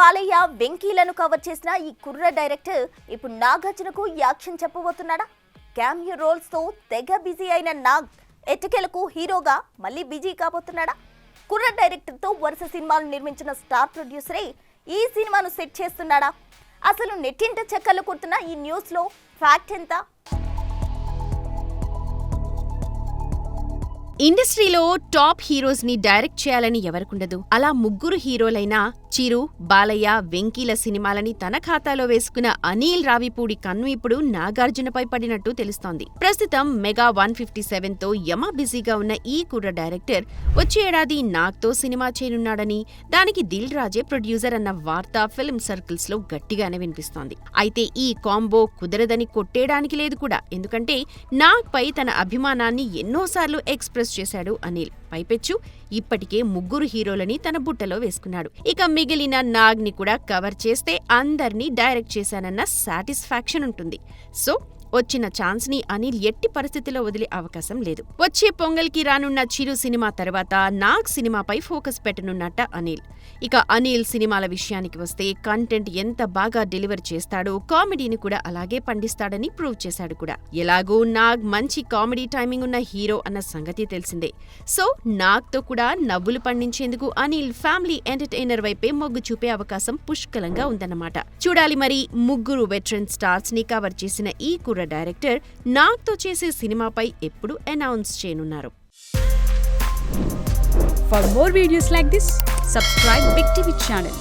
Balayya, వెంకీలను cover చేసిన ఈ కుర్ర డైరెక్టర్ ఇప్పుడు నాగార్జునకు యాక్షన్ చెప్పబోతున్నాడా? క్యామియో రోల్స్ తో తెగ బిజీ అయిన నాగ్ ఎట్టకేలకు హీరోగా మళ్ళీ బిజీ కాబోతున్నాడా? కుర్ర డైరెక్టర్ తో వరుస సినిమాలు నిర్మించిన స్టార్ ప్రొడ్యూసరే ఈ సినిమాను సెట్ చేస్తున్నాడా? అసలు నెట్టింట చెక్కలు కొడుతున్న ఈ న్యూస్ లో ఫ్యాక్ట్ ఎంత? ఇండస్ట్రీలో టాప్ హీరోస్ ని డైరెక్ట్ చేయాలని ఎవరికుండదు. అలా ముగ్గురు హీరోలైన చిరు, బాలయ్య, వెంకీల సినిమాలని తన ఖాతాలో వేసుకున్న అనిల్ రావిపూడి కన్ను ఇప్పుడు నాగార్జునపై పడినట్టు తెలుస్తోంది. ప్రస్తుతం మెగా 157 తో యమ బిజీగా ఉన్న ఈ కుర్ర డైరెక్టర్ వచ్చే ఏడాది నాగ్తో సినిమా చేయనున్నాడని, దానికి దిల్ రాజే ప్రొడ్యూసర్ అన్న వార్త ఫిల్మ్ సర్కిల్స్ లో గట్టిగానే వినిపిస్తోంది. అయితే ఈ కాంబో కుదరదని కొట్టేయడానికి లేదు కూడా. ఎందుకంటే నాగ్ పై తన అభిమానాన్ని ఎన్నోసార్లు ఎక్స్ప్రెస్ చేశాడు అనిల్. పైపెచ్చు ఇప్పటికే ముగ్గురు హీరోలని తన బుట్టలో వేసుకున్నాడు. ఇక మిగిలిన నాగ్ ని కూడా కవర్ చేస్తే అందర్నీ డైరెక్ట్ చేశానన్న సాటిస్ఫాక్షన్ ఉంటుంది. సో వచ్చిన ఛాన్స్ ని అనిల్ ఎట్టి పరిస్థితిలో వదిలే అవకాశం లేదు. వచ్చే పొంగల్కి రానున్న చిరు సినిమా తర్వాత నాగ్ సినిమాపై ఫోకస్ పెట్టనున్నట్ట అనిల్. ఇక అనిల్ సినిమాల విషయానికి వస్తే కంటెంట్ ఎంత బాగా డెలివర్ చేస్తాడో కామెడీని కూడా అలాగే పండిస్తాడని ప్రూవ్ చేశాడు కూడా. ఎలాగూ నాగ్ మంచి కామెడీ టైమింగ్ ఉన్న హీరో అన్న సంగతి తెలిసిందే. సో నాగ్ తో కూడా నవ్వులు పండించేందుకు అనిల్ ఫ్యామిలీ ఎంటర్టైనర్ వైపే మొగ్గు చూపే అవకాశం పుష్కలంగా ఉందన్నమాట. చూడాలి మరి ముగ్గురు వెటరన్ స్టార్స్ ని కవర్ చేసిన ఈ కుర్ర డైరెక్టర్ నాగ్ తో చేసే సినిమాపై ఎప్పుడు అనౌన్స్ చేయనున్నారు. For more videos like this, subscribe Big TV channel.